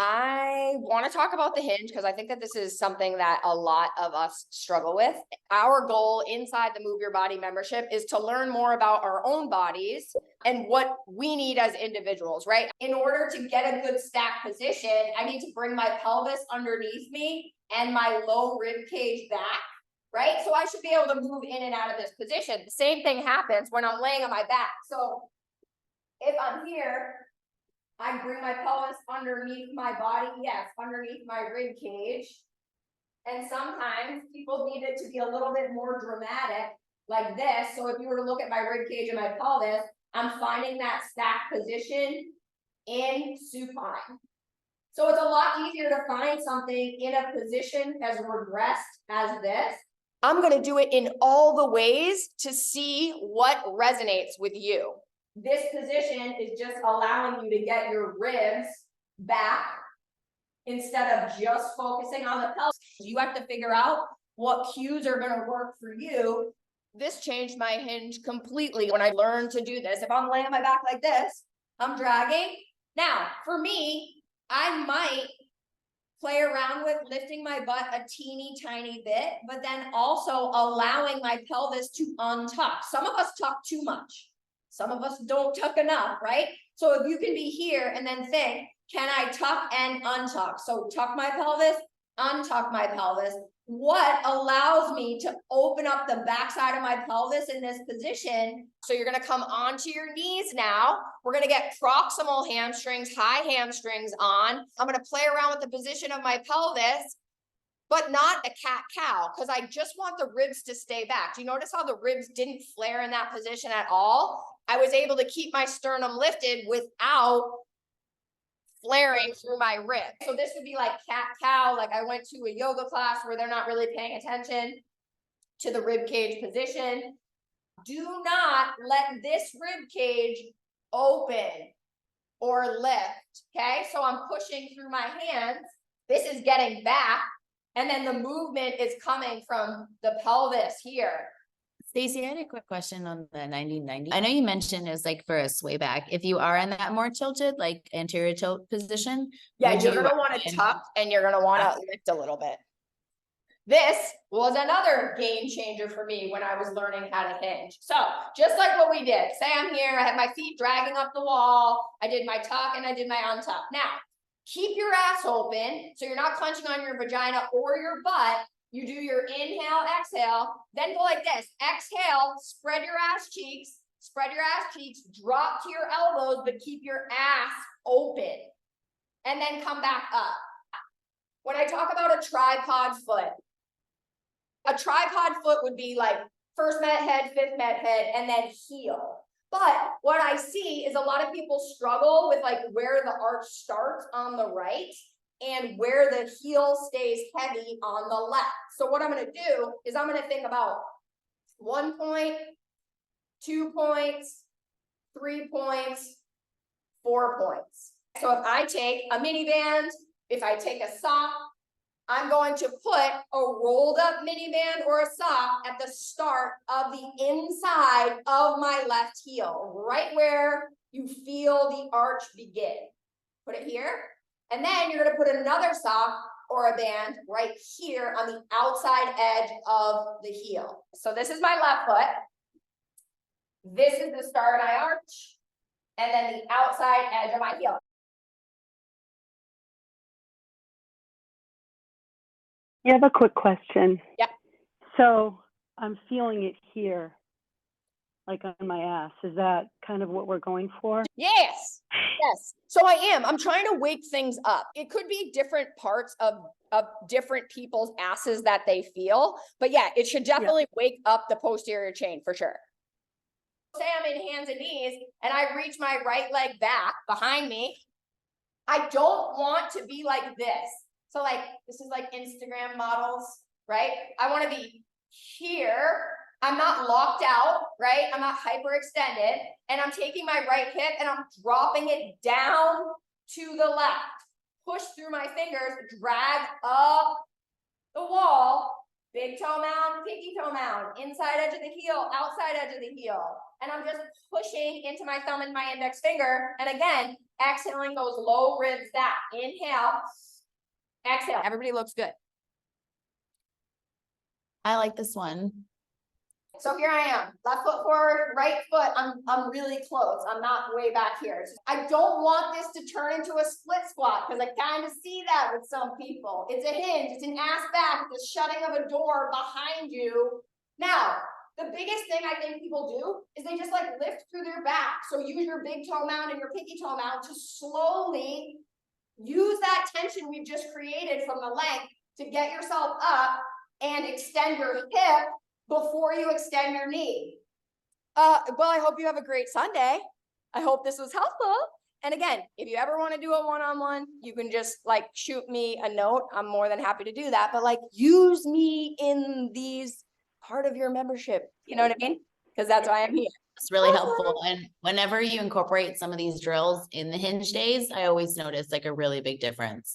I want to talk about the hinge because I think that this is something that a lot of us struggle with. Our goal inside the Move Your Body membership is to learn more about our own bodies and what we need as individuals, right? In order to get a good stack position, I need to bring my pelvis underneath me and my low rib cage back, right? So I should be able to move in and out of this position. The same thing happens when I'm laying on my back. So if I'm here, I bring my pelvis underneath my body, yes, underneath my rib cage. And sometimes people need it to be a little bit more dramatic, like this. So if you were to look at my rib cage and my pelvis, I'm finding that stack position in supine. So it's a lot easier to find something in a position as regressed as this. I'm going to do it in all the ways to see what resonates with you. This position is just allowing you to get your ribs back instead of just focusing on the pelvis. You have to figure out what cues are going to work for you. This changed my hinge completely when I learned to do this. If I'm laying on my back like this, I'm dragging. Now, for me, I might play around with lifting my butt a teeny tiny bit, but then also allowing my pelvis to untuck. Some of us tuck too much. Some of us don't tuck enough, right? So if you can be here and then think, can I tuck and untuck? So tuck my pelvis, untuck my pelvis. What allows me to open up the backside of my pelvis in this position? So you're going to come onto your knees now. We're going to get proximal hamstrings, high hamstrings on. I'm going to play around with the position of my pelvis, but not a cat-cow, because I just want the ribs to stay back. Do you notice how the ribs didn't flare in that position at all? I was able to keep my sternum lifted without flaring through my rib. So this would be like cat-cow, like I went to a yoga class where they're not really paying attention to the rib cage position. Do not let this rib cage open or lift, okay? So I'm pushing through my hands. This is getting back. And then the movement is coming from the pelvis here. Stacey, I had a quick question on the 90-90. I know you mentioned it was like for a sway back. If you are in that more tilted, like anterior tilt position. Yeah, you're going to want to tuck and you're going to want to lift a little bit. This was another game changer for me when I was learning how to hinge. So just like what we did, say I'm here, I have my feet dragging up the wall. I did my tuck and I did my untuck. Now, keep your ass open so you're not clenching on your vagina or your butt. You do your inhale, exhale, then go like this. Exhale, spread your ass cheeks, drop to your elbows, but keep your ass open. And then come back up. When I talk about a tripod foot would be like first met head, fifth met head, and then heel. But what I see is a lot of people struggle with like where the arch starts on the right and where the heel stays heavy on the left. So what I'm going to do is I'm going to think about 1 point, 2 points, 3 points, 4 points. So if I take a mini band, if I take a sock, I'm going to put a rolled up mini band or a sock at the start of the inside of my left heel, right where you feel the arch begin. Put it here. And then you're going to put another sock or a band right here on the outside edge of the heel. So this is my left foot. This is the start of my arch. And then the outside edge of my heel. You have a quick question. Yeah. So I'm feeling it here, like on my ass. Is that kind of what we're going for? Yes. Yes. So I am. I'm trying to wake things up. It could be different parts of different people's asses that they feel. But yeah, it should definitely wake up the posterior chain for sure. Say I'm in hands and knees and I reach my right leg back behind me. I don't want to be like this. So like, this is like Instagram models, right? I want to be here. I'm not locked out, right? I'm not hyperextended. And I'm taking my right hip and I'm dropping it down to the left. Push through my fingers, drag up the wall, big toe mound, pinky toe mound, inside edge of the heel, outside edge of the heel. And I'm just pushing into my thumb and my index finger. And again, Exhaling those low ribs back. Inhale. Exhale. Everybody looks good. I like this one. So here I am, left foot forward, right foot, I'm really close. I'm not way back here. I don't want this to turn into a split squat because I kind of see that with some people. It's a hinge, it's an ass back, it's a shutting of a door behind you. Now, the biggest thing I think people do is they just like lift through their back. So use your big toe mount and your pinky toe mount to slowly use that tension we've just created from the length to get yourself up and extend your hip before you extend your knee. Well, I hope you have a great Sunday. I hope this was helpful. And again, if you ever want to do a one-on-one, you can just like shoot me a note. I'm more than happy to do that. But like use me in these part of your membership. You know what I mean? Because that's why I'm here. It's really helpful. And whenever you incorporate some of these drills in the Hinge days, I always notice like a really big difference.